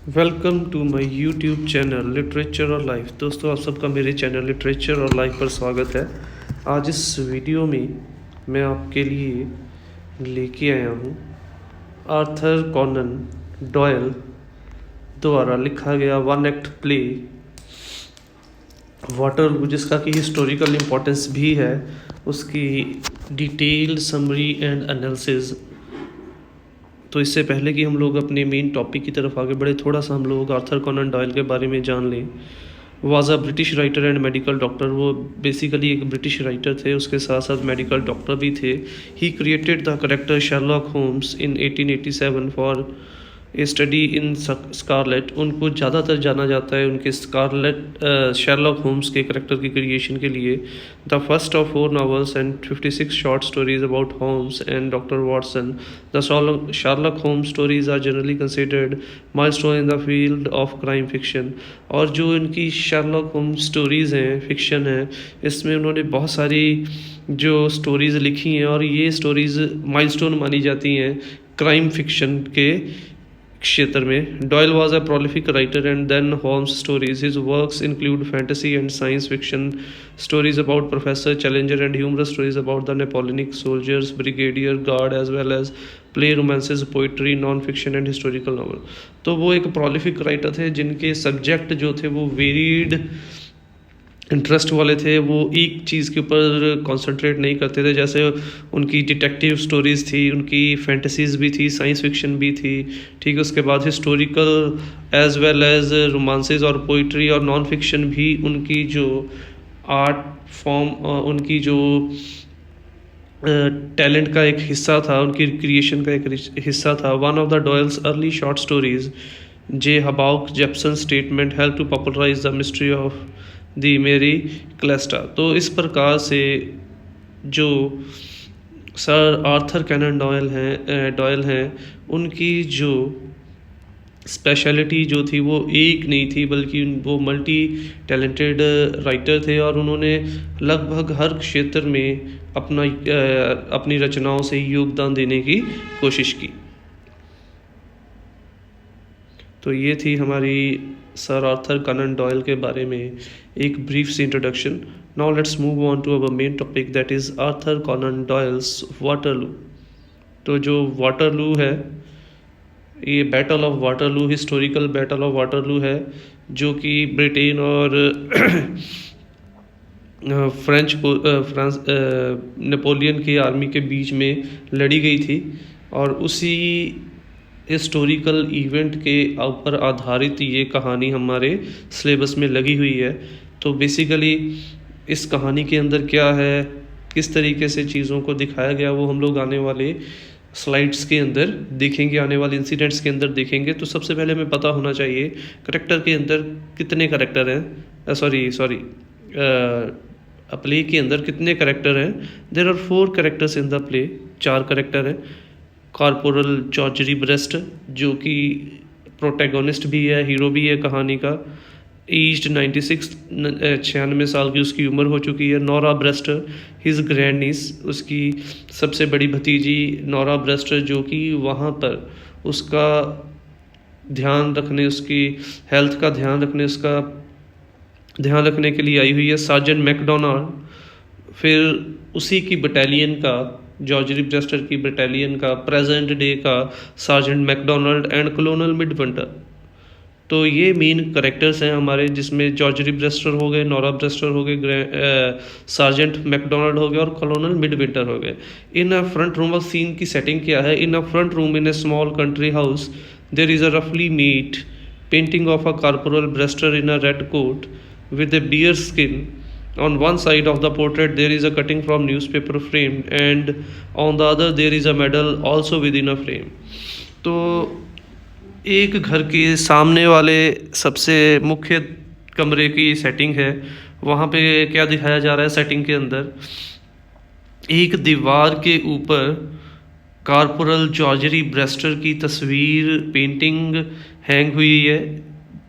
Welcome to my YouTube channel literature और life. दोस्तों, आप सबका मेरे चैनल लिटरेचर और लाइफ पर स्वागत है। आज इस वीडियो में मैं आपके लिए लेके आया हूँ आर्थर कॉनन डॉयल द्वारा लिखा गया वन एक्ट प्ले वाटरलू, जिसका कि हिस्टोरिकल इम्पोर्टेंस भी है। उसकी डिटेल्ड समरी एंड एनालिसिस। तो इससे पहले कि हम लोग अपने मेन टॉपिक की तरफ आगे बढ़े, थोड़ा सा हम लोग आर्थर कॉनन डॉयल के बारे में जान लें। Was a British writer and medical doctor. वो बेसिकली एक ब्रिटिश राइटर थे, उसके साथ साथ मेडिकल डॉक्टर भी थे। He created the character Sherlock Holmes in 1887 for a study in scarlet. उनको ज़्यादातर जाना जाता है उनके शर्लॉक होम्स के करेक्टर की क्रिएशन के लिए। The first of 4 novels and 56 short stories about Holmes and Dr. Watson, the Sherlock Holmes stories are generally considered milestone in the field of crime fiction। और जो इनकी शर्लॉक होम्स स्टोरीज़ हैं, fiction है, इसमें उन्होंने बहुत सारी जो स्टोरीज़ लिखी हैं और ये स्टोरीज़ माइलस्टोन मानी जाती हैं क्राइम फिक्शन के क्षेत्र में। Doyle was a prolific writer and then Holmes stories. His works include fantasy and science fiction stories about Professor Challenger and humorous stories about the Napoleonic soldiers, brigadier guard, as well as play, romances, poetry, non-fiction and historical novel। तो वो एक prolific writer थे जिनके subject जो थे वो varied interest वाले थे। वो एक चीज़ के ऊपर कंसंट्रेट नहीं करते थे। जैसे उनकी डिटेक्टिव स्टोरीज़ थी, उनकी फैंटेसीज़ भी थी, साइंस फिक्शन भी थी, ठीक है। उसके बाद historical as well as romances और पोइट्री और नॉन फिक्शन भी उनकी जो आर्ट फॉर्म, उनकी जो टैलेंट का एक हिस्सा था, उनकी क्रिएशन का एक हिस्सा था। One of the Doyle's early short stories J Habakuk Jephson statement help to popularise the mystery of the Mary Celeste. तो इस प्रकार से जो सर आर्थर कैनन डॉयल हैं उनकी जो स्पेशलिटी जो थी वो एक नहीं थी, बल्कि वो मल्टी टैलेंटेड राइटर थे और उन्होंने लगभग हर क्षेत्र में अपनी रचनाओं से योगदान देने की कोशिश की। तो ये थी हमारी सर आर्थर कनन डॉयल के बारे में एक ब्रीफ सी introduction. Now let's move on to our main topic, that is Arthur Conan Doyle's Waterloo. तो जो वाटरलू है, ये battle of Waterloo, historical battle of Waterloo है, जो कि ब्रिटेन और फ्रांस नेपोलियन की आर्मी के बीच में लड़ी गई थी। और उसी हिस्टोरिकल इवेंट के ऊपर आधारित ये कहानी हमारे सिलेबस में लगी हुई है। तो बेसिकली इस कहानी के अंदर क्या है, किस तरीके से चीज़ों को दिखाया गया, वो हम लोग आने वाले स्लाइड्स के अंदर देखेंगे, आने वाले इंसिडेंट्स के अंदर देखेंगे। तो सबसे पहले हमें पता होना चाहिए करेक्टर के अंदर कितने करेक्टर हैं, सॉरी प्ले के अंदर कितने करेक्टर हैं। There are 4 characters in the play, 4 character हैं। कॉर्पोरल जॉर्जरी ब्रेस्ट, जो कि प्रोटैगोनिस्ट भी है, हीरो भी है कहानी का। एज्ड 96 साल की उसकी उम्र हो चुकी है। नोरा ब्रेस्टर, हिज ग्रैंड नीस, उसकी सबसे बड़ी भतीजी नोरा ब्रेस्टर, जो कि वहाँ पर उसका ध्यान रखने, उसकी हेल्थ का ध्यान रखने, उसका ध्यान रखने के लिए आई हुई है। सार्जेंट मैकडोनाल्ड, फिर उसी की बटालियन का, जॉर्जरी ब्रेस्टर की बटालियन का प्रेजेंट डे का सार्जेंट मैकडोनाल्ड एंड कलोनल मिडविंटर। तो ये मेन करेक्टर्स हैं हमारे, जिसमें जॉर्जरी ब्रेस्टर हो गए, नोरा ब्रेस्टर हो गए, सार्जेंट मैकडोनाल्ड हो गए और कलोनल मिडविंटर हो गए। In a front room, of scene की सेटिंग क्या है, in a front room in a small country house there is a रफली made painting of a corporal Brewster in a red coat with a bear skin। On one side of the portrait there is a cutting from newspaper frame and on the other there is a medal also within a frame। तो एक घर के सामने वाले सबसे मुख्य कमरे की सेटिंग है, वहाँ पे क्या दिखाया जा रहा है सेटिंग के अंदर, एक दीवार के ऊपर कॉर्पोरल जॉर्जरी ब्रेस्टर की तस्वीर पेंटिंग हैंग हुई है,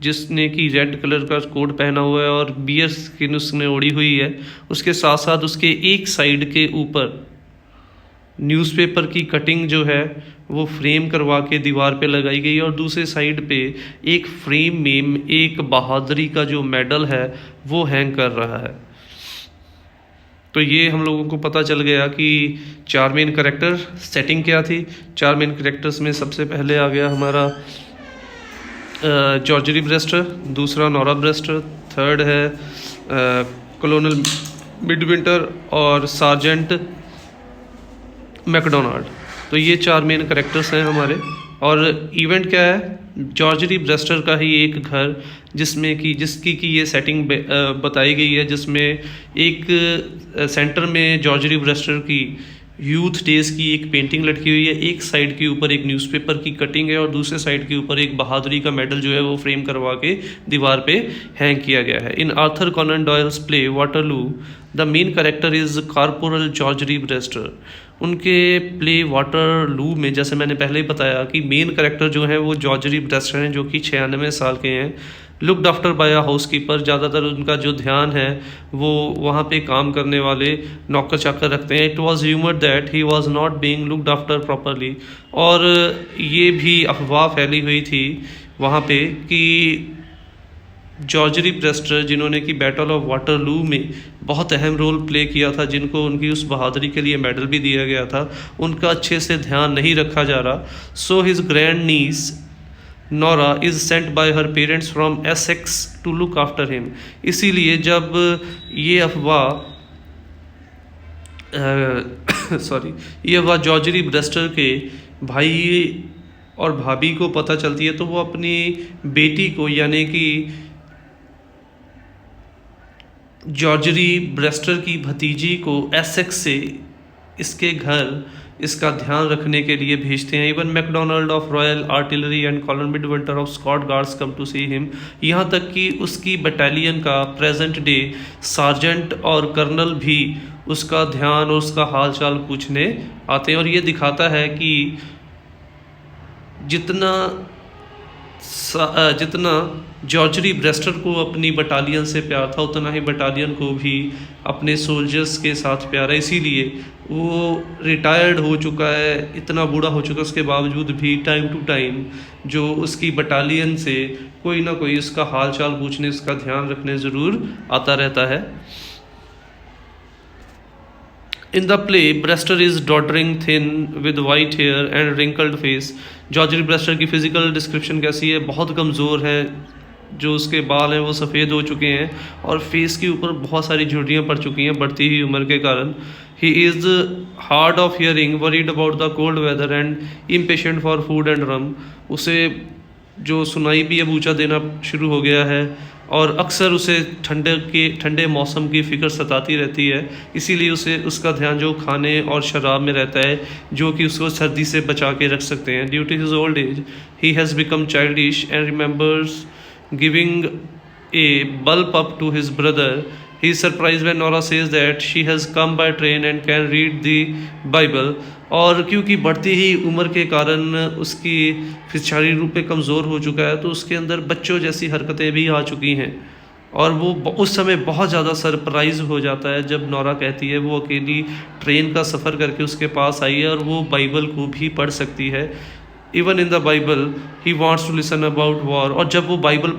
जिसने कि रेड कलर का कोट पहना हुआ है और बियर स्किन उसने ओढ़ी हुई है। उसके साथ साथ उसके एक साइड के ऊपर न्यूज़पेपर की कटिंग जो है वो फ्रेम करवा के दीवार पे लगाई गई और दूसरे साइड पे एक फ्रेम में एक बहादुरी का जो मेडल है वो हैंग कर रहा है। तो ये हम लोगों को पता चल गया कि 4 मेन कैरेक्टर सेटिंग क्या थी। 4 मेन कैरेक्टर्स में सबसे पहले आ गया हमारा जॉर्जरी ब्रेस्टर, दूसरा नोरा ब्रेस्टर, थर्ड है कॉलोनल मिडविंटर और सार्जेंट मैकडोनाल्ड। तो ये 4 मेन कैरेक्टर्स हैं हमारे। और इवेंट क्या है, जॉर्जरी ब्रेस्टर का ही एक घर जिसकी कि ये सेटिंग बताई गई है, जिसमें एक सेंटर में जॉर्जरी ब्रेस्टर की यूथ डेज की एक पेंटिंग लटकी हुई है। एक साइड के ऊपर एक न्यूज़पेपर की कटिंग है और दूसरे साइड के ऊपर एक बहादुरी का मेडल जो है वो फ्रेम करवा के दीवार पे हैंग किया गया है। In Arthur Conan Doyle's play Waterloo the main character is corporal Gregory Brewster. उनके प्ले वाटरलू में जैसे मैंने पहले ही बताया कि मेन कैरेक्टर जो है वो जॉर्जरी ब्रेस्टर हैं, जो कि 96 साल के हैं। लुकड आफ्टर बाय अ हाउसकीपर, ज़्यादातर उनका जो ध्यान है वो वहाँ पे काम करने वाले नौकर चाकर रखते हैं। It was humour that he was not being looked after properly. और ये भी अफवाह फैली हुई थी वहाँ पे कि जॉर्जरी ब्रेस्टर, जिन्होंने कि बैटल ऑफ वाटरलू में बहुत अहम रोल प्ले किया था, जिनको उनकी उस बहादुरी के लिए मेडल भी दिया गया था, उनका अच्छे से ध्यान नहीं रखा जा रहा। So his grand niece Nora is sent by her parents from Essex to look after him. इसीलिए जब ये अफवाह ये अफवाह जॉर्जरी ब्रेस्टर के भाई और भाभी को पता चलती है, तो वो अपनी बेटी को यानी कि जॉर्जरी ब्रेस्टर की भतीजी को एसेक्स से इसके घर इसका ध्यान रखने के लिए भेजते हैं। Even McDonald of royal artillery and colonel Midwinter of Scot guards come to see him. यहाँ तक कि उसकी बटालियन का प्रेजेंट डे सार्जेंट और कर्नल भी उसका ध्यान और उसका हाल चाल पूछने आते हैं। और ये दिखाता है कि जितना जॉर्जरी ब्रेस्टर को अपनी बटालियन से प्यार था, उतना ही बटालियन को भी अपने सोल्जर्स के साथ प्यार है। इसीलिए वो रिटायर्ड हो चुका है, इतना बूढ़ा हो चुका है, उसके बावजूद भी टाइम टू टाइम जो उसकी बटालियन से कोई ना कोई उसका हाल चाल पूछने, उसका ध्यान रखने ज़रूर आता रहता है। In the play, Brewster is doddering thin with white hair and wrinkled face. Gregory Brewster की फिजिकल डिस्क्रिप्शन कैसी है, बहुत कमज़ोर है, जो उसके बाल हैं वो सफ़ेद हो चुके हैं और फेस के ऊपर बहुत सारी झुर्रियाँ पड़ चुकी हैं बढ़ती हुई उम्र के कारण। He is hard of hearing, worried about the cold weather and impatient for food and rum. उसे जो सुनाई भी अब ऊँचा देना शुरू हो गया है और अक्सर उसे ठंडे मौसम की फ़िक्र सताती रहती है। इसीलिए उसे उसका ध्यान जो खाने और शराब में रहता है, जो कि उसको सर्दी से बचा के रख सकते हैं। Due to his old age he has become childish and remembers giving a bulb up to his brother. He is surprised when Nora says that she has come by train and can read the Bible. और क्योंकि बढ़ती ही उम्र के कारण उसकी फिर शारीरिक रूप में कमज़ोर हो चुका है, तो उसके अंदर बच्चों जैसी हरकतें भी आ चुकी हैं। और वो उस समय बहुत ज़्यादा सरप्राइज़ हो जाता है जब नोरा कहती है वो अकेली ट्रेन का सफ़र करके उसके पास आई है और वो बाइबल को भी पढ़ सकती है। Even in the Bible he wants to listen about war. और जब वो बाइबल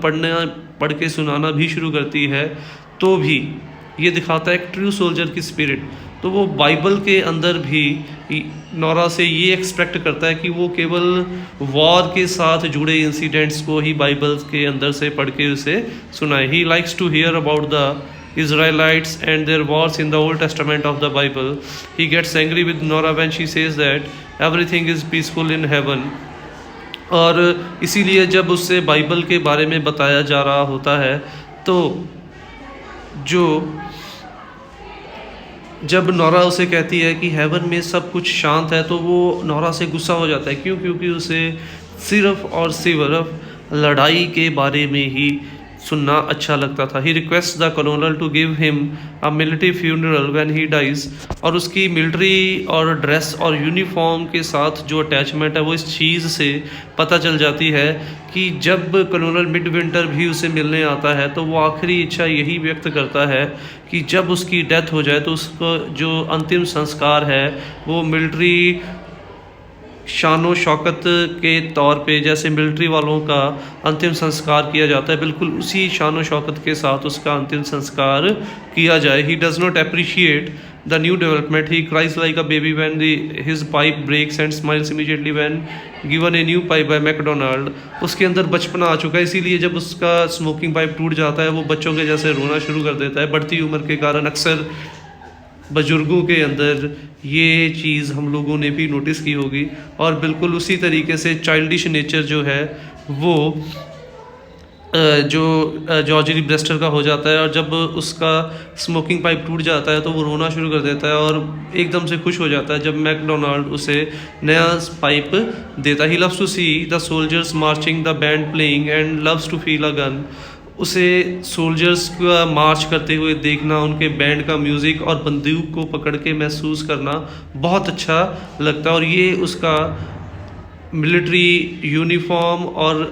पढ़ के सुनाना भी शुरू करती है, तो भी ये दिखाता है एक ट्रू सोल्जर की स्पिरिट। तो वो बाइबल के अंदर भी नोरा से ये एक्सपेक्ट करता है कि वो केवल वॉर के साथ जुड़े इंसिडेंट्स को ही बाइबल के अंदर से पढ़ के उसे सुनाए। He likes to hear about the Israelites and their wars in the Old Testament of the Bible. He gets angry with Nora when she says that everything is peaceful in heaven. और इसीलिए जब उससे Bible के बारे में बताया जा रहा होता है, तो जब नोरा उसे कहती है कि हेवन में सब कुछ शांत है, तो वो नोरा से गुस्सा हो जाता है। क्यों? क्योंकि उसे सिर्फ और सिर्फ लड़ाई के बारे में ही सुनना अच्छा लगता था। He request the colonel to give him a military funeral when he dies. और उसकी मिलिट्री और ड्रेस और यूनिफॉर्म के साथ जो अटैचमेंट है वो इस चीज़ से पता चल जाती है कि जब कलोनल मिड विंटर भी उसे मिलने आता है तो वो आखिरी इच्छा यही व्यक्त करता है कि जब उसकी डेथ हो जाए तो उसको जो अंतिम संस्कार है वो मिलिट्री शानो शौकत के तौर पे जैसे मिलिट्री वालों का अंतिम संस्कार किया जाता है, बिल्कुल उसी शानो शौकत के साथ उसका अंतिम संस्कार किया जाए। He does not appreciate the new development. He cries like a baby when his pipe breaks and smiles immediately when given a new pipe by McDonald. उसके अंदर बचपना आ चुका है, इसीलिए जब उसका स्मोकिंग पाइप टूट जाता है वो बच्चों के जैसे रोना शुरू कर देता है। बढ़ती उम्र के कारण अक्सर बुजुर्गों के अंदर ये चीज़ हम लोगों ने भी नोटिस की होगी। और बिल्कुल उसी तरीके से चाइल्डिश नेचर जो है वो जो जॉर्ज ब्रेस्टर का हो जाता है। और जब उसका स्मोकिंग पाइप टूट जाता है तो वो रोना शुरू कर देता है और एकदम से खुश हो जाता है जब मैकडोनाल्ड उसे नया पाइप देता है। He loves to see the soldiers marching, the band playing and loves to feel a gun. उसे सोल्जर्स का मार्च करते हुए देखना, उनके बैंड का म्यूज़िक और बंदूक को पकड़ के महसूस करना बहुत अच्छा लगता है। और ये उसका मिलिट्री यूनिफॉर्म और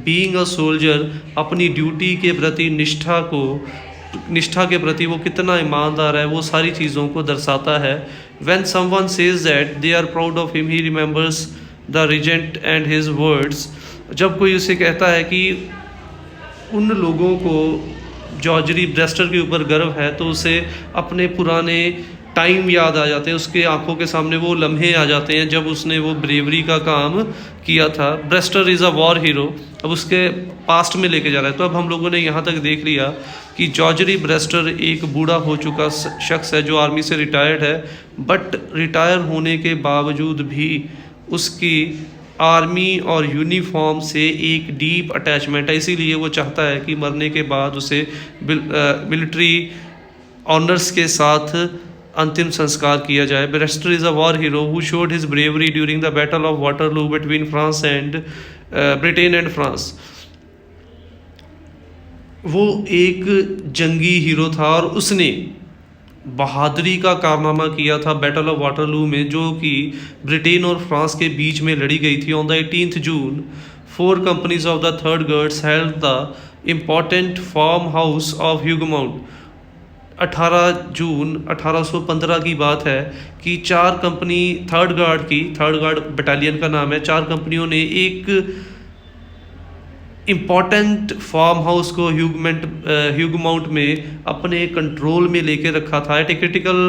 बीइंग अ सोल्जर अपनी ड्यूटी के प्रति निष्ठा के प्रति वो कितना ईमानदार है, वो सारी चीज़ों को दर्शाता है। When someone says that they are proud of him he remembers the regent and his words. जब कोई उसे कहता है कि उन लोगों को जॉर्ज ब्रेस्टर के ऊपर गर्व है तो उसे अपने पुराने टाइम याद आ जाते हैं, उसके आंखों के सामने वो लम्हे आ जाते हैं जब उसने वो ब्रेवरी का काम किया था। Brewster is a war hero. अब उसके पास्ट में लेके जा रहा है। तो अब हम लोगों ने यहाँ तक देख लिया कि जॉर्ज ब्रेस्टर एक बूढ़ा हो चुका शख्स है जो आर्मी से रिटायर्ड है, बट रिटायर होने के बावजूद भी उसकी आर्मी और यूनिफॉर्म से एक डीप अटैचमेंट है। इसीलिए वो चाहता है कि मरने के बाद उसे मिलिट्री ऑनर्स के साथ अंतिम संस्कार किया जाए। Brewster is a war hero who showed his bravery during the battle of Waterloo between France and Britain and France. वो एक जंगी हीरो था और उसने बहादुरी का कारनामा किया था बैटल ऑफ वाटरलू में, जो कि ब्रिटेन और फ्रांस के बीच में लड़ी गई थी। On the 18th June 4 companies of the Third Guards held the important farmhouse of Hougoumont। 18 जून 1815 की बात है कि 4 कंपनी थर्ड गार्ड बटालियन का नाम है, 4 कंपनियों ने एक इम्पॉर्टेंट फार्म हाउस को ह्यूगमाउंट में अपने कंट्रोल में लेके रखा था। At a critical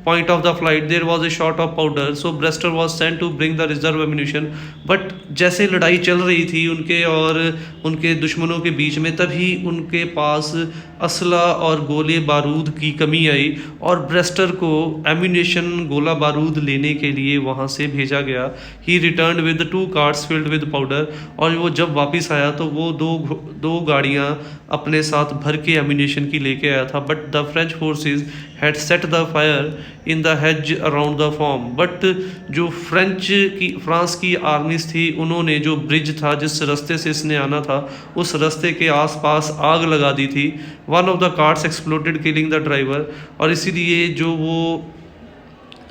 point of the flight there was a short of powder, so Brewster was sent to bring the reserve ammunition. But जैसे लड़ाई चल रही थी उनके और उनके दुश्मनों के बीच में, तभी उनके पास असला और गोले बारूद की कमी आई और ब्रेस्टर को एम्यूनिशन गोला बारूद लेने के लिए वहाँ से भेजा गया। He return with 2 carts filled with powder. और वो जब वापस आया तो वो दो गाड़ियाँ अपने साथ भर के एम्यूनिशन की लेके आया था। But the French forces had set the fire in the hedge around the form. But जो फ्रांस की आर्मीज थी उन्होंने जो ब्रिज था जिस रास्ते से इसने आना था उस रास्ते के आसपास आग लगा दी थी। One of the cars exploded killing the driver. और इसीलिए जो वो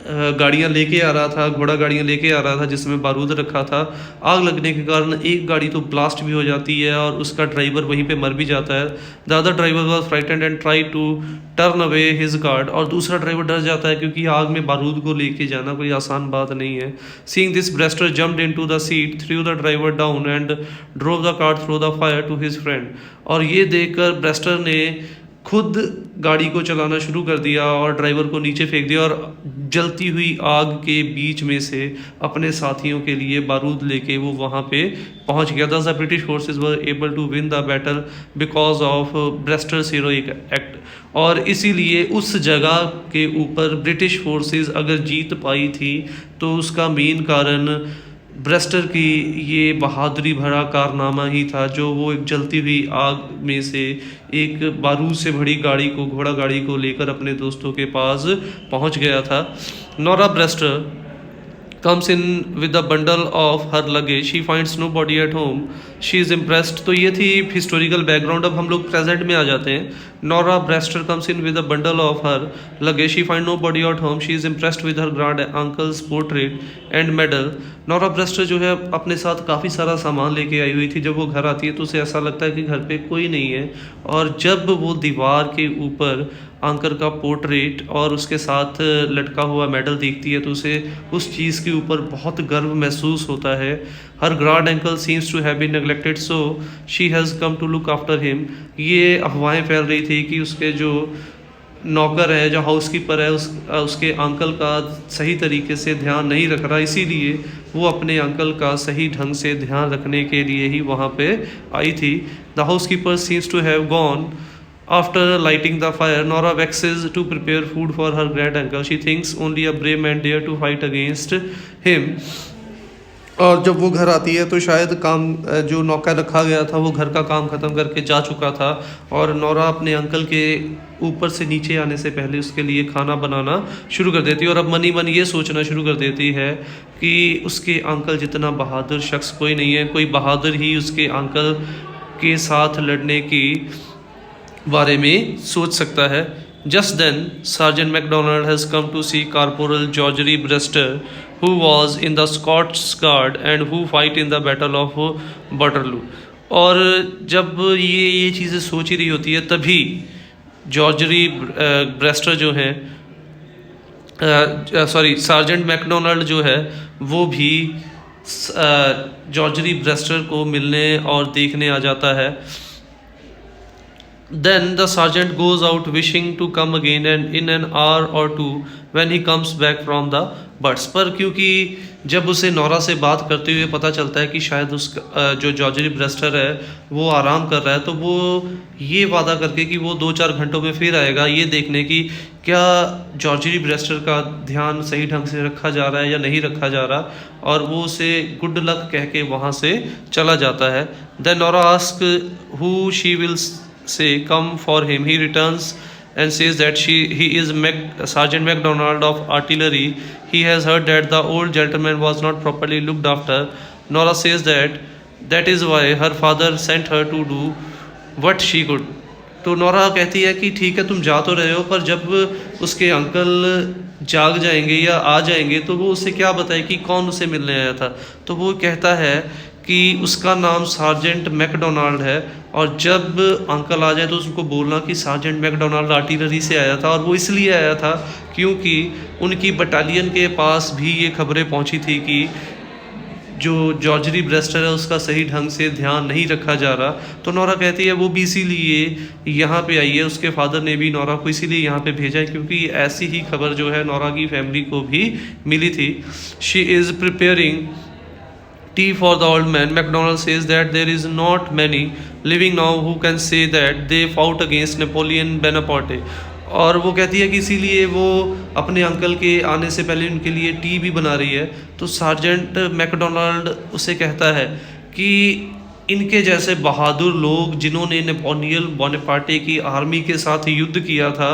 गाड़ियाँ लेके आ रहा था, घोड़ा गाड़ियाँ लेके आ रहा था जिसमें बारूद रखा था, आग लगने के कारण एक गाड़ी तो ब्लास्ट भी हो जाती है और उसका ड्राइवर वहीं पे मर भी जाता है। The other driver was frightened and try to turn away his guard. और दूसरा ड्राइवर डर जाता है क्योंकि आग में बारूद को लेके जाना कोई आसान बात नहीं है। Seeing this Brewster jumped into the seat, through the driver down and drove the car through the fire to his friend. और ये देखकर ब्रेस्टर ने खुद गाड़ी को चलाना शुरू कर दिया और ड्राइवर को नीचे फेंक दिया और जलती हुई आग के बीच में से अपने साथियों के लिए बारूद लेके वो वहाँ पे पहुँच गया। Thus the British forces were able to win the battle because of Brewster's heroic act. और इसीलिए उस जगह के ऊपर ब्रिटिश फोर्सेस अगर जीत पाई थी तो उसका मेन कारण ब्रेस्टर की ये बहादुरी भरा कारनामा ही था, जो वो एक जलती हुई आग में से एक बारूद से भरी गाड़ी को, घोड़ा गाड़ी को लेकर अपने दोस्तों के पास पहुंच गया था। Nora Brewster comes in with a bundle of her luggage. She finds nobody at home. She is impressed. तो ये थी historical background. अब हम लोग present में आ जाते हैं. Nora Brewster comes in with a bundle of her luggage. She finds nobody at home. She is impressed with her grand uncle's portrait and medal. Nora Brewster जो है अपने साथ काफ़ी सारा सामान लेके आई हुई थी. जब वो घर आती है तो उसे ऐसा लगता है कि घर पे कोई नहीं है, और जब वो दीवार के ऊपर अंकल का पोर्ट्रेट और उसके साथ लटका हुआ मेडल देखती है तो उसे उस चीज़ के ऊपर बहुत गर्व महसूस होता है. Her grand uncle seems to have been neglected so she has come to look after him. ये अफवाहें फैल रही थी कि उसके जो नौकर है, जो हाउसकीपर है, उसके अंकल का सही तरीके से ध्यान नहीं रख रहा, इसीलिए वो अपने अंकल का सही ढंग से ध्यान रखने के लिए ही वहाँ पे आई थी. The housekeeper seems to have gone. After lighting the fire, Nora vexes to prepare food for her great uncle. She thinks only a brave man dare to fight against him. और जब वो घर आती है तो शायद काम जो नौकर रखा गया था वो घर का काम ख़त्म करके जा चुका था, और नोरा अपने अंकल के ऊपर से नीचे आने से पहले उसके लिए खाना बनाना शुरू कर देती है. और अब मनी मन ये सोचना शुरू कर देती है कि उसके अंकल जितना बहादुर शख्स कोई नहीं है, कोई बहादुर ही उसके अंकल के साथ लड़ने की बारे में सोच सकता है. Just then, Sergeant MacDonald has come to see Corporal Georgery Brewster, who was in the Scots Guard and who fight in the Battle of Waterloo. और जब ये चीज़ें सोच ही रही होती है तभी जॉर्जरी ब्रेस्टर जो है सार्जेंट मैकडोनाल्ड जो है वो भी जॉर्जरी ब्रेस्टर को मिलने और देखने आ जाता है. Then the sergeant goes out wishing to come again and in an hour or two when he comes back from the butts. पर क्योंकि जब उसे नोरा से बात करते हुए पता चलता है कि शायद उसका जो जॉर्जरी ब्रेस्टर है वो आराम कर रहा है, तो वो ये वादा करके कि वो 2-4 घंटों में फिर आएगा ये देखने की क्या जॉर्जरी ब्रेस्टर का ध्यान सही ढंग से रखा जा रहा है या नहीं रखा जा रहा, और वो उसे गुड लक कह के वहाँ से चला जाता है. Then Nora asks who she will say come for him. He returns and says that he is Sergeant MacDonald of artillery. He has heard that the old gentleman was not properly looked after. Nora says that is why her father sent her to do what she could. तो Nora कहती है कि ठीक है तुम जा तो रहे हो, पर जब उसके अंकल जाग जाएंगे या आ जाएंगे तो वो उसे क्या बताए कि कौन उसे मिलने आया था. तो वो कहता है कि उसका नाम सार्जेंट मैकडोनाल्ड है, और जब अंकल आ जाए तो उसको बोलना कि सार्जेंट मैकडोनाल्ड आर्टिलरी से आया था, और वो इसलिए आया था क्योंकि उनकी बटालियन के पास भी ये खबरें पहुंची थी कि जो जॉर्जरी ब्रेस्टर है उसका सही ढंग से ध्यान नहीं रखा जा रहा. तो नोरा कहती है वो भी इसीलिए यहाँ पे आई है, उसके फादर ने भी नोरा को इसीलिए यहाँ पे भेजा है क्योंकि ऐसी ही खबर जो है नोरा की फैमिली को भी मिली थी. She is preparing tea for the old man. MacDonald says that there is not many living now who can say that they fought against Napoleon Bonaparte. और वो कहती है कि इसीलिए वो अपने अंकल के आने से पहले उनके लिए टी भी बना रही है. तो सार्जेंट मैकडोनाल्ड उसे कहता है कि इनके जैसे बहादुर लोग जिन्होंने नेपोलियन बोनापार्टे की आर्मी के साथ युद्ध किया था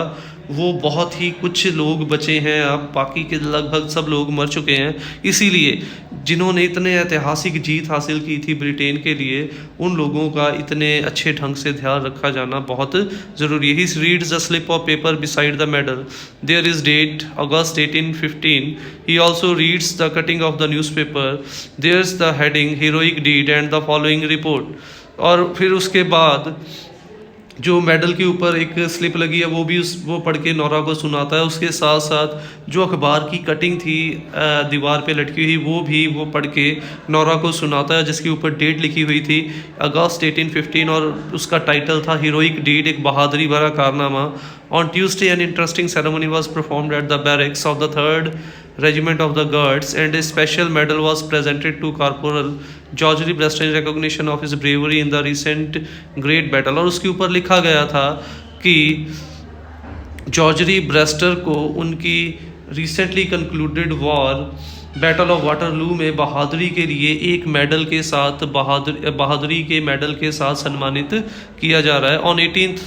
वो बहुत ही कुछ लोग बचे हैं, अब बाकी के लगभग सब लोग मर चुके हैं. इसीलिए जिन्होंने इतने ऐतिहासिक जीत हासिल की थी ब्रिटेन के लिए, उन लोगों का इतने अच्छे ढंग से ध्यान रखा जाना बहुत ज़रूरी है. He reads the slip of paper beside the medal. There is date August 1815. He also reads the cutting of the newspaper. There is the heading heroic deed and the following report. और फिर उसके बाद जो medal के ऊपर एक slip लगी है वो पढ़ के नोरा को सुनाता है. उसके साथ साथ जो अखबार की कटिंग थी दीवार पे लटकी हुई वो पढ़ के नोरा को सुनाता है, जिसके ऊपर डेट लिखी हुई थी अगस्त 1815, और उसका टाइटल था हीरोइक डीड, एक बहादुरी भरा कारनामा. On Tuesday, an interesting ceremony was performed at the barracks of the 3rd Regiment of the Guards, and a special medal was presented to Corporal Georgery Brewster in recognition of his bravery in the recent great battle. और उसके ऊपर लिखा गया था कि जॉर्जरी Brewster को उनकी recently concluded war battle of Waterloo में बहादुरी के लिए एक मेडल के साथ बहादुरी के मेडल के साथ सम्मानित किया जा रहा है. On 18th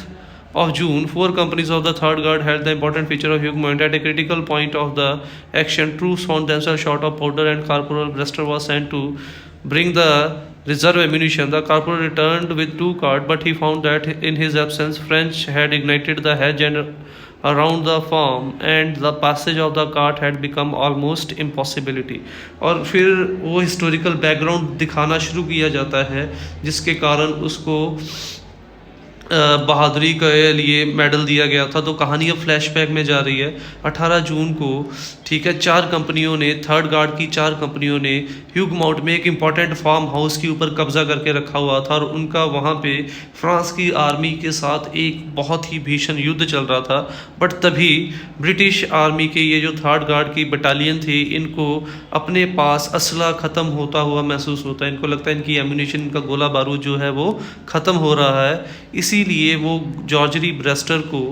of June, 4 companies of the Third Guard held the important feature of Hugh at a critical point of the action. Troops found themselves short of powder, and Corporal Brewster was sent to bring the reserve ammunition. The corporal returned with 2 cards, but he found that in his absence, French had ignited the hedge and around the farm, and the passage of the cart had become almost impossibility. और फिर वो historical background दिखाना शुरू किया जाता है जिसके कारण उसको बहादुरी के लिए मेडल दिया गया था। तो कहानी अब फ्लैशबैक में जा रही है 18 जून को, ठीक है। 4 कंपनियों ने, थर्ड गार्ड की 4 कंपनियों ने ह्यूग माउंट में एक इम्पॉर्टेंट फार्म हाउस के ऊपर कब्जा करके रखा हुआ था, और उनका वहाँ पे फ्रांस की आर्मी के साथ एक बहुत ही भीषण युद्ध चल रहा था। बट तभी ब्रिटिश आर्मी के ये जो थर्ड गार्ड की बटालियन थी, इनको अपने पास असला ख़त्म होता हुआ महसूस होता है। इनको लगता है इनकी एम्यूनिशन का गोला बारूद जो है वो ख़त्म हो रहा है, इसीलिए वो जॉर्जरी ब्रेस्टर को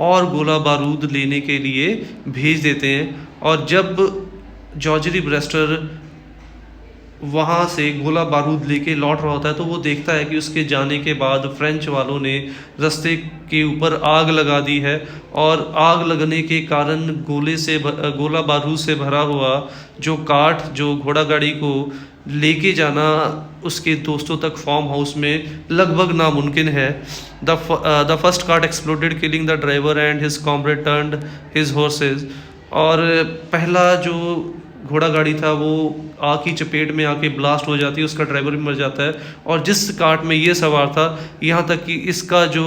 और गोला बारूद लेने के लिए भेज देते हैं। और जब जॉर्जरी ब्रेस्टर वहाँ से गोला बारूद लेके लौट रहा होता है, तो वो देखता है कि उसके जाने के बाद फ्रेंच वालों ने रास्ते के ऊपर आग लगा दी है, और आग लगने के कारण गोला बारूद से भरा हुआ जो कार्ट, जो घोड़ा गाड़ी को लेके जाना उसके दोस्तों तक फार्म हाउस में लगभग नामुमकिन है। The first cart exploded, killing the driver and his comrade turned his horse's. और पहला जो घोड़ा गाड़ी था वो आग की चपेट में आके ब्लास्ट हो जाती है, उसका ड्राइवर भी मर जाता है। और जिस कार्ट में ये सवार था, यहाँ तक कि इसका जो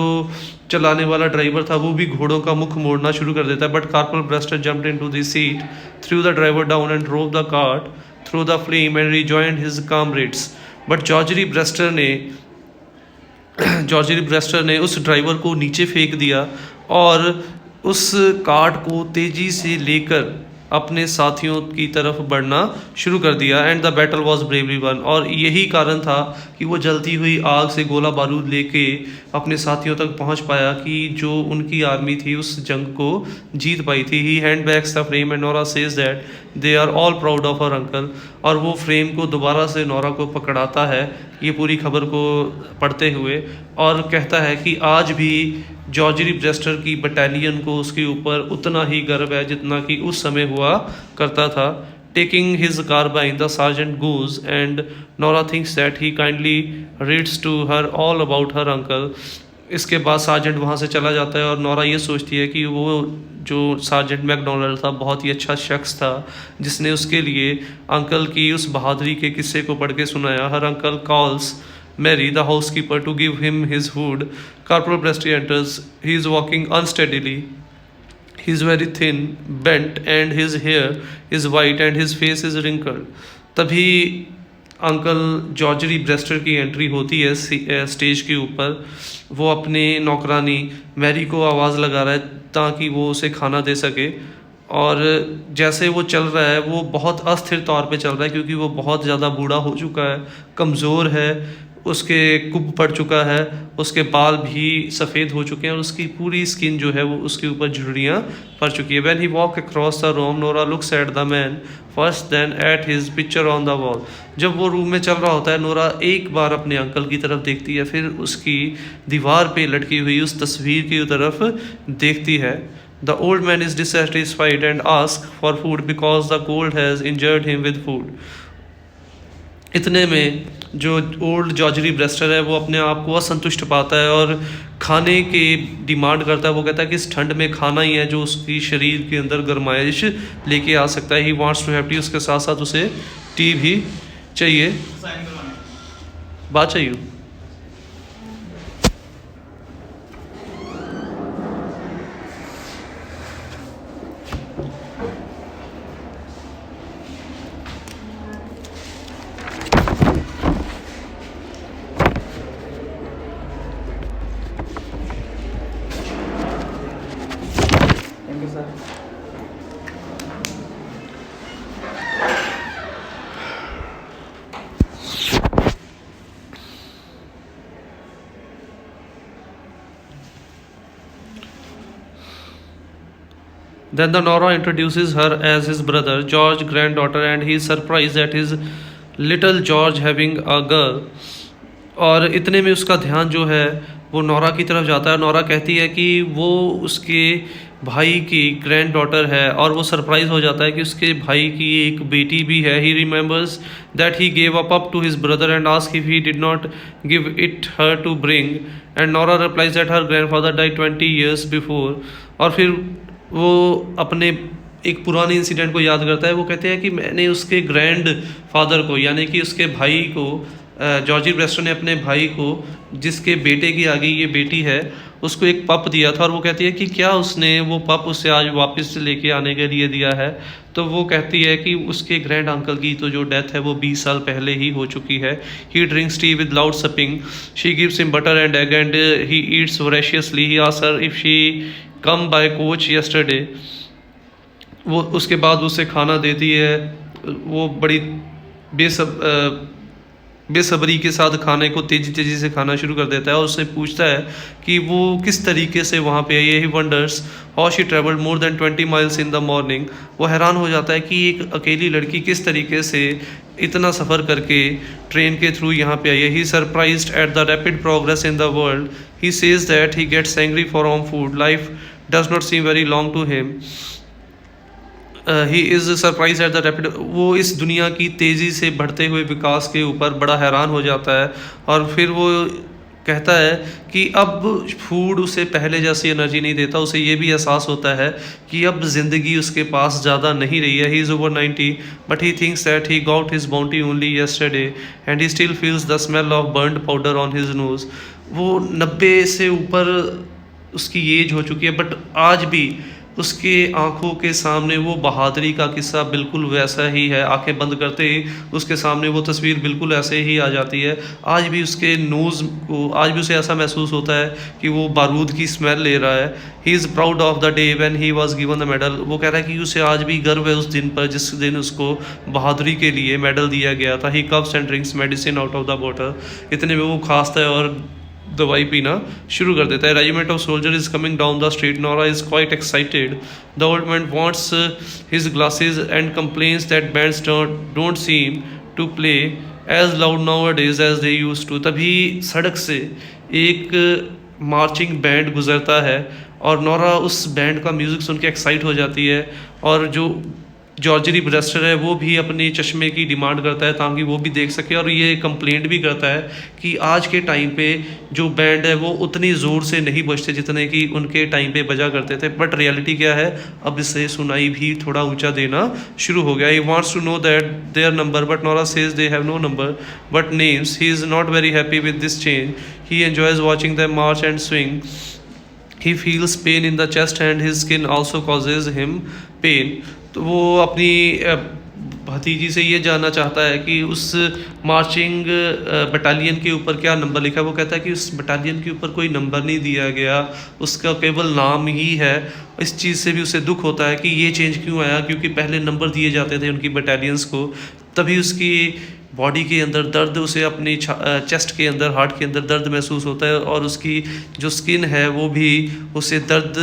चलाने वाला ड्राइवर था वो भी घोड़ों का मुख मोड़ना शुरू कर देता है। But corporal Brewster jumped into the seat, through the driver down and drove the cart through the flame and rejoined his comrades. But Gregory Brewster ने उस ड्राइवर को नीचे फेंक दिया और उस कार्ट को तेजी से लेकर अपने साथियों की तरफ बढ़ना शुरू कर दिया। And the battle was bravely one. और यही कारण था कि वो जलती हुई आग से गोला बारूद लेके अपने साथियों तक पहुंच पाया, कि जो उनकी आर्मी थी उस जंग को जीत पाई थी। He hand backs the frame and Nora says that they are all proud of her uncle. और वो फ्रेम को दोबारा से नोरा को पकड़ाता है ये पूरी खबर को पढ़ते हुए, और कहता है कि आज भी जॉर्जरी ब्रेस्टर की बटालियन को उसके ऊपर उतना ही गर्व है जितना कि उस समय हुआ करता था। Taking his carbine the sergeant goes and Nora thinks that he kindly reads to her all about her uncle. इसके बाद सार्जेंट वहाँ से चला जाता है, और नोरा ये सोचती है कि वो जो सार्जेंट मैकडोनाल्ड था बहुत ही अच्छा शख्स था, जिसने उसके लिए अंकल की उस बहादुरी के किस्से को पढ़ के सुनाया। हर uncle calls Mary, the housekeeper, to give him his food. Corporal Brewster enters. He is walking unsteadily. He is very thin, bent, and his hair is white and his face is wrinkled. तभी uncle जॉर्जरी Brewster की entry होती है stage के ऊपर। वो अपने नौकरानी Mary को आवाज़ लगा रहा है ताकि वो उसे खाना दे सके। और जैसे वो चल रहा है वो बहुत अस्थिर तौर पे चल रहा है, क्योंकि वो बहुत ज़्यादा बूढ़ा हो चुका है, कमज़ोर है, उसके कुब पड़ चुका है, उसके बाल भी सफ़ेद हो चुके हैं, और उसकी पूरी स्किन जो है वो उसके ऊपर झुर्रियाँ पड़ चुकी है। When he walk across the room, Nora looks at the man first, then at his picture on the wall. जब वो रूम में चल रहा होता है, नोरा एक बार अपने अंकल की तरफ देखती है, फिर उसकी दीवार पे लटकी हुई उस तस्वीर की तरफ देखती है। The old man is dissatisfied and asks for food because the cold has injured him with food. इतने में जो ओल्ड जॉर्जरी ब्रेस्टर है वो अपने आप को असंतुष्ट पाता है और खाने की डिमांड करता है। वो कहता है कि इस ठंड में खाना ही है जो उसकी शरीर के अंदर गर्माइश लेके आ सकता है। He wants to have tea, उसके साथ साथ उसे टी भी चाहिए। बात चाहिए। Then the Nora introduces her as his brother, George, granddaughter, and he is surprised at his little George having a girl. और इतने में उसका ध्यान जो है वो नोरा की तरफ जाता है। नोरा कहती है कि वो उसके भाई की ग्रैंड डॉटर है, और वो सरप्राइज हो जाता है कि उसके भाई की एक बेटी भी है। He remembers that he gave up to his brother and ask if he did not give it her to bring, and Nora replies that her grandfather died 20 years before. और फिर वो अपने एक पुराने इंसिडेंट को याद करता है। वो कहते हैं कि मैंने उसके ग्रैंड फादर को, यानी कि उसके भाई को, जॉर्जी ब्रेस्टो ने अपने भाई को, जिसके बेटे की आगे ये बेटी है, उसको एक पप दिया था। और वो कहती है कि क्या उसने वो पप उसे आज वापस लेके आने के लिए दिया है। तो वो कहती है कि उसके ग्रैंड अंकल की तो जो डेथ है वो 20 साल पहले ही हो चुकी है। He drinks tea with loud sipping, she gives him butter and egg and he eats voraciously. He asks her if she come by coach yesterday. वो उसके बाद उसे खाना देती है। वो बड़ी बेसब्री के साथ खाने को तेज़ी तेज़ी से खाना शुरू कर देता है, और उससे पूछता है कि वो किस तरीके से वहाँ पे आई है। He wonders how she travelled more than 20 miles in the morning. वो हैरान हो जाता है कि एक अकेली लड़की किस तरीके से इतना सफ़र करके ट्रेन के थ्रू यहाँ पे आई है। He surprised at the rapid progress in the world. He says that he gets angry for home food, life does not seem very long to him. He is surprise at the rapid. वो इस दुनिया की तेज़ी से बढ़ते हुए विकास के ऊपर बड़ा हैरान हो जाता है, और फिर वो कहता है कि अब फूड उसे पहले जैसी एनर्जी नहीं देता। उसे ये भी एहसास होता है कि अब ज़िंदगी उसके पास ज़्यादा नहीं रही है। He is over 90 but he thinks that he got his bounty only yesterday and he still feels the smell of burned powder on his nose. वो 90 से ऊपर उसकी एज हो चुकी है, बट आज भी उसके आंखों के सामने वो बहादुरी का किस्सा बिल्कुल वैसा ही है। आंखें बंद करते ही उसके सामने वो तस्वीर बिल्कुल ऐसे ही आ जाती है। आज भी उसके नोज़ को, आज भी उसे ऐसा महसूस होता है कि वो बारूद की स्मेल ले रहा है। He is proud of the day when he was given the medal. वो कह रहा है कि उसे आज भी गर्व है उस दिन पर जिस दिन उसको बहादुरी के लिए मेडल दिया गया था। He coughs and drinks medicine out of the bottle. इतने में वो खांसता है और दवाई पीना शुरू कर देता है। Regiment of soldier is coming down the street. Nora is quite excited. The old man wants his glasses and complains that bands don't seem to play as loud nowadays as they use to. तभी सड़क से एक marching band गुजरता है, और Nora उस band का music सुन के एक्साइट हो जाती है। और जो जॉर्जी ब्रेस्टर है वो भी अपने चश्मे की डिमांड करता है ताकि वो भी देख सके, और ये कंप्लेंट भी करता है कि आज के टाइम पे जो बैंड है वो उतनी ज़ोर से नहीं बजते जितने कि उनके टाइम पे बजा करते थे। बट रियलिटी क्या है, अब इसे सुनाई भी थोड़ा ऊंचा देना शुरू हो गया। He wants to know that there number but Nora says they have no number but names. He is not very happy with this change. He enjoys watching the march and swing. He feels pain in the chest and his skin also causes him pain. तो वो अपनी भतीजी से ये जानना चाहता है कि उस मार्चिंग बटालियन के ऊपर क्या नंबर लिखा है। वो कहता है कि उस बटालियन के ऊपर कोई नंबर नहीं दिया गया, उसका केवल नाम ही है। इस चीज़ से भी उसे दुख होता है कि ये चेंज क्यों आया, क्योंकि पहले नंबर दिए जाते थे उनकी बटालियंस को। तभी उसकी बॉडी के अंदर दर्द, उसे अपनी चेस्ट के अंदर, हार्ट के अंदर दर्द महसूस होता है, और उसकी जो स्किन है वो भी उसे दर्द,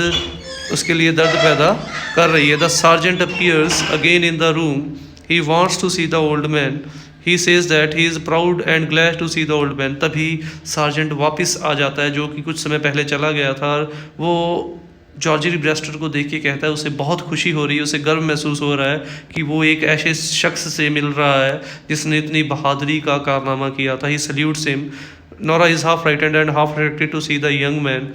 उसके लिए दर्द पैदा कर रही है। The sergeant appears again in the room. He wants to see the old man. He says that he is proud and glad to see the old man. तभी सार्जेंट वापस आ जाता है जो कि कुछ समय पहले चला गया था। वो जॉर्जी ब्रेस्टर को देख के कहता है उसे बहुत खुशी हो रही है, उसे गर्व महसूस हो रहा है कि वो एक ऐसे शख्स से मिल रहा है जिसने इतनी बहादुरी का कारनामा किया था। He salutes him. Nora is half frightened and half attracted to see the young man.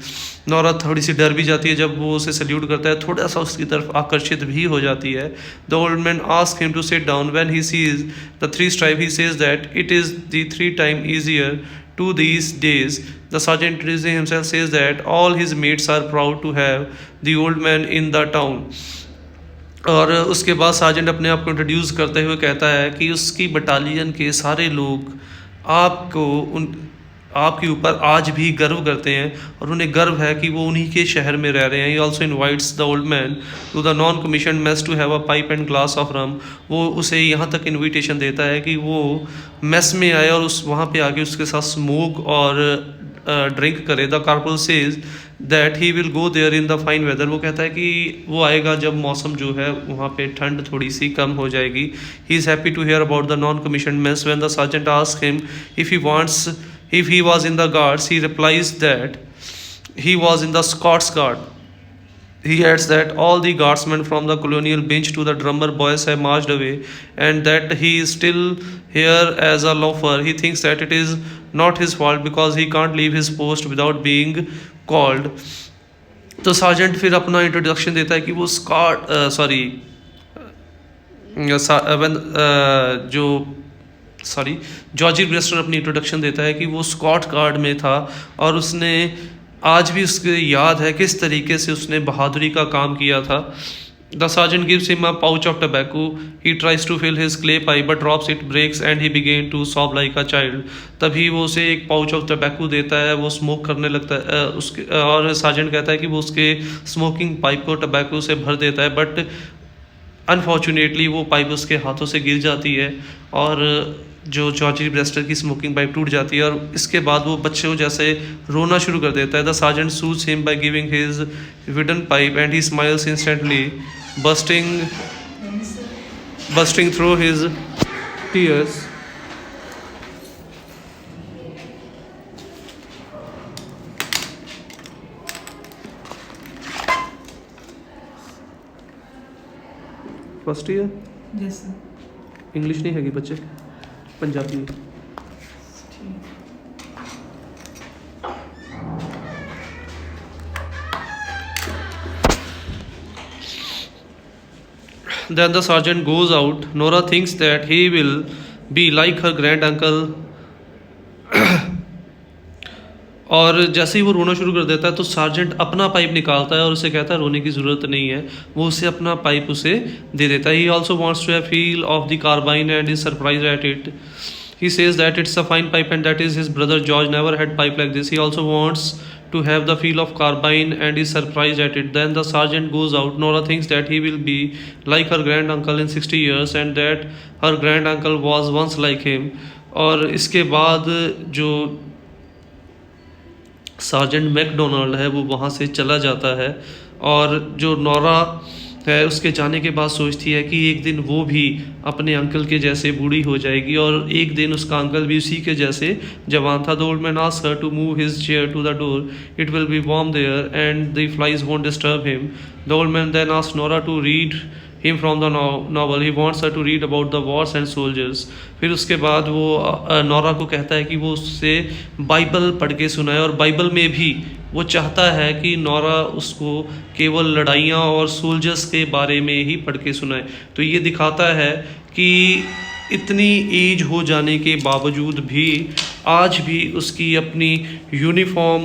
Nora थोड़ी सी डर भी जाती है जब वो उसे सल्यूट करता है, थोड़ा सा उसकी तरफ आकर्षित भी हो जाती है। The old man ask him to sit down. When he sees the 3 stripe he says that it is the 3 times easier to these days. The sergeant introducing himself says that all his mates are proud to have the old man in the town. और उसके बाद sergeant अपने आप को introduce करते हुए कहता है कि उसकी बटालियन के सारे लोग आपके ऊपर आज भी गर्व करते हैं, और उन्हें गर्व है कि वो उन्हीं के शहर में रह रहे हैं। He also invites the old man to the non commission mess to have a pipe and glass of rum. वो उसे यहाँ तक इन्विटेशन देता है कि वो मेस में आए और उस वहाँ पे आके उसके साथ स्मोक और ड्रिंक करे। The corporal says that he will go there in the fine weather. वो कहता है कि वो आएगा जब मौसम जो है वहाँ पे ठंड थोड़ी सी कम हो जाएगी। He is happy to hear about the non commission mess when the sergeant ask him if he wants if he was in the guards. He replies that he was in the Scots Guard. He adds that all the guardsmen from the colonial bench to the drummer boys have marched away, and that he is still here as a loafer. He thinks that it is not his fault because he can't leave his post without being called. तो sergeant फिर अपना introduction देता है कि वो Georgy Brewster अपनी introduction देता है कि वो स्कॉट गार्ड में था और उसने आज भी उसके याद है किस तरीके से उसने बहादुरी का काम किया था. The sergeant gives him a pouch of tobacco. He tries to fill his clay pipe but drops it, breaks and he begin to sob like a child. तभी वो उसे एक पाउच ऑफ टबैको देता है, वो स्मोक करने लगता है उसके, और सार्जेंट कहता है कि वो उसके स्मोकिंग पाइप को टबैको से भर देता है, बट अनफॉर्चुनेटली वो पाइप उसके हाथों से गिर जाती है और जो जॉर्जी ब्रेस्टर की स्मोकिंग पाइप टूट जाती है और इसके बाद वो बच्चे को जैसे रोना शुरू कर देता है. The sergeant soothes him by giving his wooden pipe and he smiles instantly, bursting through his tears. First year Yes, sir. English नहीं हैगी बच्चे, Punjabi. Then the sergeant goes out. Nora thinks that he will be like her grand uncle. और जैसे ही वो रोना शुरू कर देता है तो सार्जेंट अपना पाइप निकालता है और उसे कहता है रोने की ज़रूरत नहीं है, वो उसे अपना पाइप उसे दे देता है. He also wants to have feel of the carbine and is surprise at it. He says that it's a fine pipe and that is his brother George never had pipe like this. He also wants to have the feel of carbine and is surprised at it. Then the sergeant goes out. Nora thinks that he will be like her grand uncle in 60 years and that her grand uncle was once like him. और इसके बाद जो sergeant McDonald है वो वहाँ से चला जाता है और जो नोरा है उसके जाने के बाद सोचती है कि एक दिन वो भी अपने अंकल के जैसे बूढ़ी हो जाएगी और एक दिन उसका अंकल भी उसी के जैसे जवान था. The old man asks her to move his chair to the door. It will be warm there and the flies won't disturb him. The old man then asks Nora to read him from the novel. He wants her to read about the wars and soldiers. फिर उसके बाद वो Nora को कहता है कि वो उससे बाइबल पढ़ के सुनाए और बाइबल में भी वो चाहता है कि नोरा उसको केवल लड़ाइयाँ और सोल्जर्स के बारे में ही पढ़ के सुनाए. तो ये दिखाता है कि इतनी एज हो जाने के बावजूद भी आज भी उसकी अपनी यूनिफॉर्म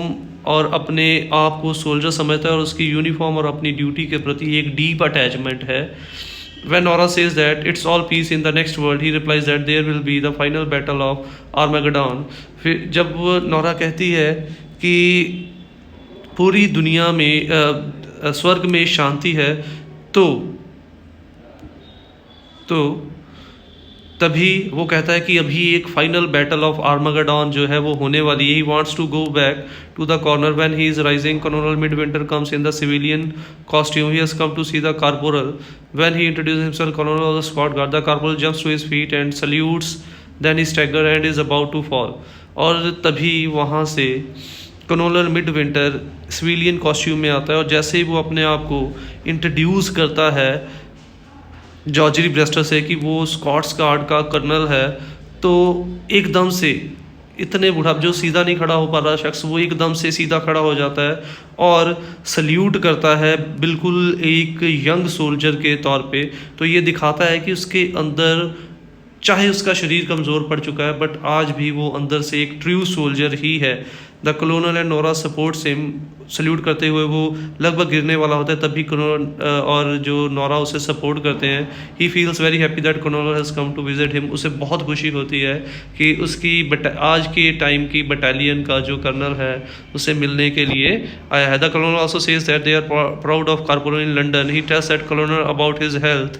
और अपने आप को सोल्जर समझता है और उसकी यूनिफॉर्म और अपनी ड्यूटी के प्रति एक डीप अटैचमेंट है. When Nora says that it's all peace in the next world, he replies that there will be the final battle of Armageddon. फिर जब वो नोरा कहती है कि पूरी दुनिया में स्वर्ग में शांति है तो तभी वो कहता है कि अभी एक फाइनल बैटल ऑफ आर्मागेडॉन जो है वो होने वाली है. He wants to go back to the corner when he is rising. Colonel Midwinter comes in the civilian costume. He has come to see the corporal. When he introduce himself colonel of the Scot guard. The corporal jumps to his feet and salutes. Then he stagger and is about to fall. और तभी वहाँ से colonel मिडविंटर civilian costume में आता है और जैसे ही वो अपने आप को इंट्रोड्यूस करता है जॉर्जी ब्रेस्टर से कि वो स्कॉट्स गार्ड का कर्नल है, तो एकदम से इतने बूढ़ा जो सीधा नहीं खड़ा हो पा रहा शख्स वो एकदम से सीधा खड़ा हो जाता है और सल्यूट करता है बिल्कुल एक यंग सोल्जर के तौर पे. तो ये दिखाता है कि उसके अंदर चाहे उसका शरीर कमज़ोर पड़ चुका है बट आज भी वो अंदर से एक ट्रू सोल्जर ही है. The colonel and Nora supports him. Salute करते हुए वो लगभग गिरने वाला होता है तभी कलोनल और जो नोरा उसे सपोर्ट करते हैं. He feels very happy that colonel has come to visit him. उसे बहुत खुशी होती है कि उसकी आज के टाइम की बटालियन का जो कर्नल है उसे मिलने के लिए आया है. The colonel also says that they are proud of corporal in London. He tells that colonel about his health.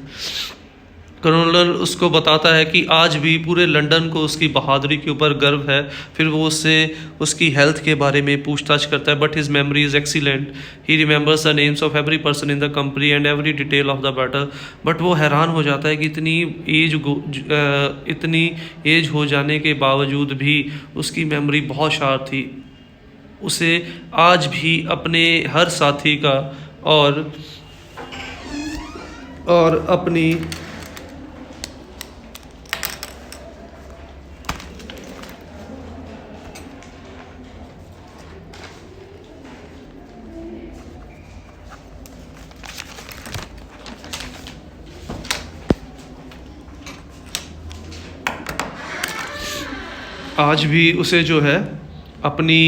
Colonel उसको बताता है कि आज भी पूरे लंदन को उसकी बहादुरी के ऊपर गर्व है। फिर वो उससे उसकी हेल्थ के बारे में पूछताछ करता है, but his memory is excellent. He remembers the names of every person in the company and every detail of the battle. But वो हैरान हो जाता है कि इतनी एज हो जाने के बावजूद भी उसकी मेमोरी बहुत शार्प थी। उसे आज भी अपने हर साथी का और अपनी आज भी उसे जो है अपनी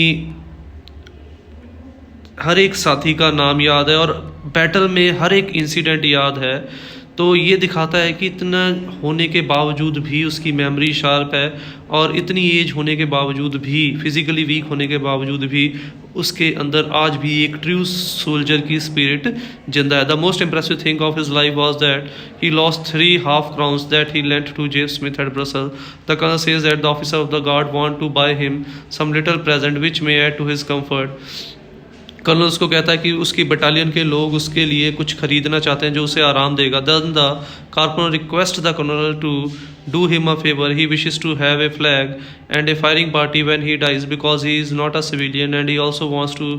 हर एक साथी का नाम याद है और बैटल में हर एक इंसिडेंट याद है। तो ये दिखाता है कि इतना होने के बावजूद भी उसकी मेमोरी शार्प है और इतनी एज होने के बावजूद भी, फिजिकली वीक होने के बावजूद भी उसके अंदर आज भी एक ट्रू सोल्जर की स्पिरिट जिंदा है। The most impressive thing of his life was that he lost 3 half crowns that he lent to James Smith at Brussels. The colonel says that the officer of the guard want to buy him some little present which may add to his comfort. Colonel उसको कहता है कि उसकी battalion के लोग उसके लिए कुछ खरीदना चाहते हैं जो उसे आराम देगा। Then the corporal request the colonel to do him a favour. He wishes to have a flag and a firing party when he dies because he is not a civilian and he also wants to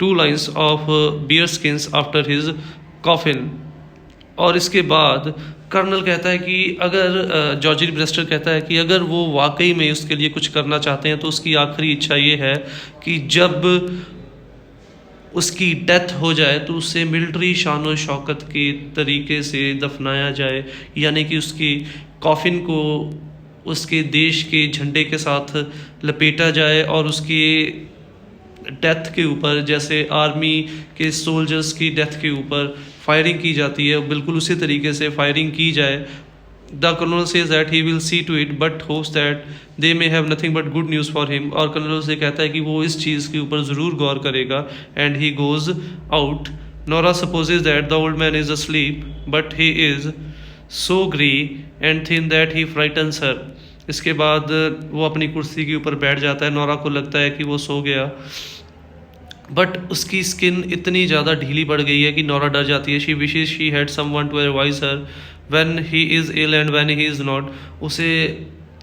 2 lines of beer skins after his coffin. और इसके बाद colonel कहता है कि अगर George Brewster कहता है कि अगर वो वाकई में उसके लिए कुछ करना चाहते हैं तो उसकी आखिरी इच्छा ये है कि जब उसकी डेथ हो जाए तो उसे मिलिट्री शान और शौकत के तरीके से दफनाया जाए, यानी कि उसकी कॉफिन को उसके देश के झंडे के साथ लपेटा जाए और उसकी डेथ के ऊपर, जैसे आर्मी के सोल्जर्स की डेथ के ऊपर फायरिंग की जाती है, बिल्कुल उसी तरीके से फायरिंग की जाए। The colonel says that he will see to it but hopes that they may have nothing but good news for him। और कर्नल से कहता है कि वो इस चीज़ के ऊपर ज़रूर गौर करेगा। And he goes out। Nora supposes that the old man is asleep but he is so grey and thin that he frightens her। इसके बाद वो अपनी कुर्सी के ऊपर बैठ जाता है। नोरा को लगता है कि वो सो गया, बट उसकी स्किन इतनी ज़्यादा ढीली पड़ गई है कि नोरा डर जाती है। She wishes she had someone to advise her when he is ill and when he is not. उसे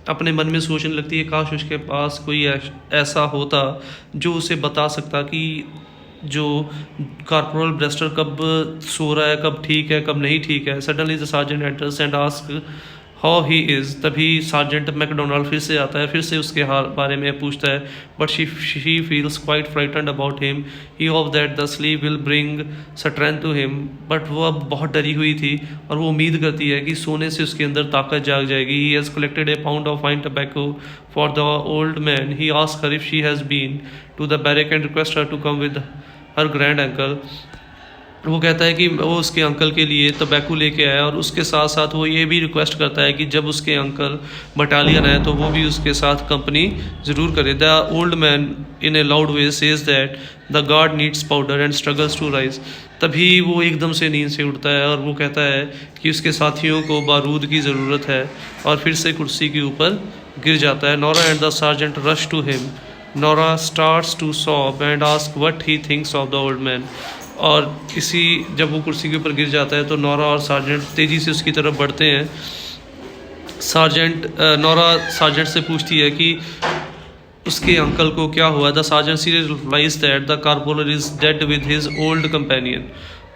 अपने मन में सोचने लगती है काश उसके पास कोई ऐसा होता जो उसे बता सकता कि जो कॉर्पोरल ब्रेस्टर कब सो रहा है, कब ठीक है, कब नहीं ठीक है। Suddenly the sergeant enters and ask how he is. तभी सार्जेंट मैकडोनाल्ड फिर से आता है, फिर से उसके हाल बारे में पूछता है, but she feels quite frightened about him. He hope that the sleep will bring strength to him. But वो अब बहुत डरी हुई थी और वो उम्मीद करती है कि सोने से उसके अंदर ताकत जाग जाएगी। He has collected a pound of fine tobacco for the old man. He ask her if she has been to the barrack and request her to come with her grand uncle. वो कहता है कि वो उसके uncle के लिए तंबाकू लेके आया और उसके साथ साथ वो ये भी रिक्वेस्ट करता है कि जब उसके अंकल बटालियन है तो वो भी उसके साथ कंपनी ज़रूर करे। The old man in a loud way says that the guard needs powder and struggles to rise. तभी वो एकदम से नींद से उठता है और वो कहता है कि उसके साथियों को बारूद की ज़रूरत है और फिर से कुर्सी के ऊपर गिर जाता है। Nora and the sergeant rush to him. Nora starts to sob and ask what he thinks of the old man. और इसी जब वो कुर्सी के ऊपर गिर जाता है तो नोरा और सार्जेंट तेज़ी से उसकी तरफ बढ़ते हैं। नोरा सार्जेंट से पूछती है कि उसके अंकल को क्या हुआ। The sergeant realize that the corporal is dead with his old companion.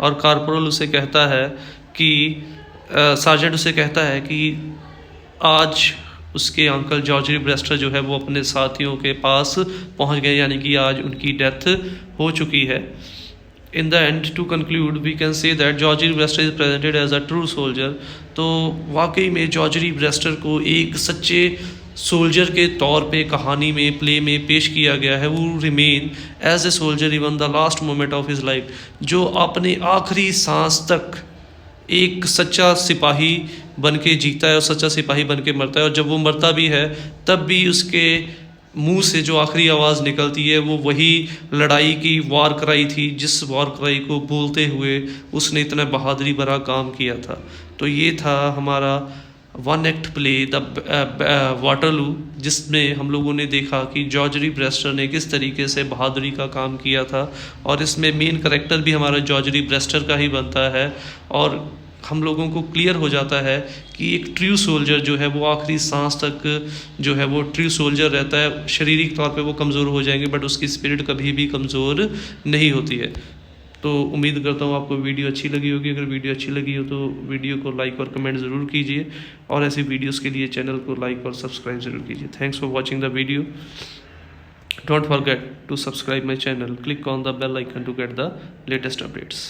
और कॉर्पोरल उसे कहता है कि सार्जेंट उसे कहता है कि आज उसके अंकल जॉर्ज ब्रेस्टर जो है वो अपने साथियों के पास पहुंच गए, यानी कि आज उनकी डेथ हो चुकी है। In the end, to conclude, we can say that George Brewster is presented as a true soldier। तो वाकई में जॉर्ज ब्रेस्टर को एक सच्चे सोल्जर के तौर पे कहानी में, प्ले में पेश किया गया है। वो remain as a soldier even the last moment of his life, जो अपने आखिरी सांस तक एक सच्चा सिपाही बन के जीता है और सच्चा सिपाही बन के मरता है। और जब वो मरता भी है तब भी उसके मुंह से जो आखिरी आवाज़ निकलती है वो वही लड़ाई की वार क्राई थी, जिस वार क्राई को बोलते हुए उसने इतना बहादुरी भरा काम किया था। तो तो ये था हमारा one act play the Waterloo, जिसमें हम लोगों ने देखा कि जॉर्ज री ब्रेस्टर ने किस तरीके से बहादुरी का काम किया था, और इसमें मेन करेक्टर भी हमारा जॉर्ज री ब्रेस्टर का ही बनता है। और हम लोगों को क्लियर हो जाता है कि एक ट्रू सोल्जर जो है वो आखिरी सांस तक जो है वो ट्रू सोल्जर रहता है। शारीरिक तौर पे वो कमज़ोर हो जाएंगे बट उसकी स्पिरिट कभी भी कमज़ोर नहीं होती है। तो उम्मीद करता हूँ आपको वीडियो अच्छी लगी होगी। अगर वीडियो अच्छी लगी हो तो वीडियो को लाइक और कमेंट ज़रूर कीजिए, और ऐसी वीडियोस के लिए चैनल को लाइक और सब्सक्राइब ज़रूर कीजिए। Thanks for watching the video. Don't forget to subscribe my channel, click on the bell icon to get the latest updates.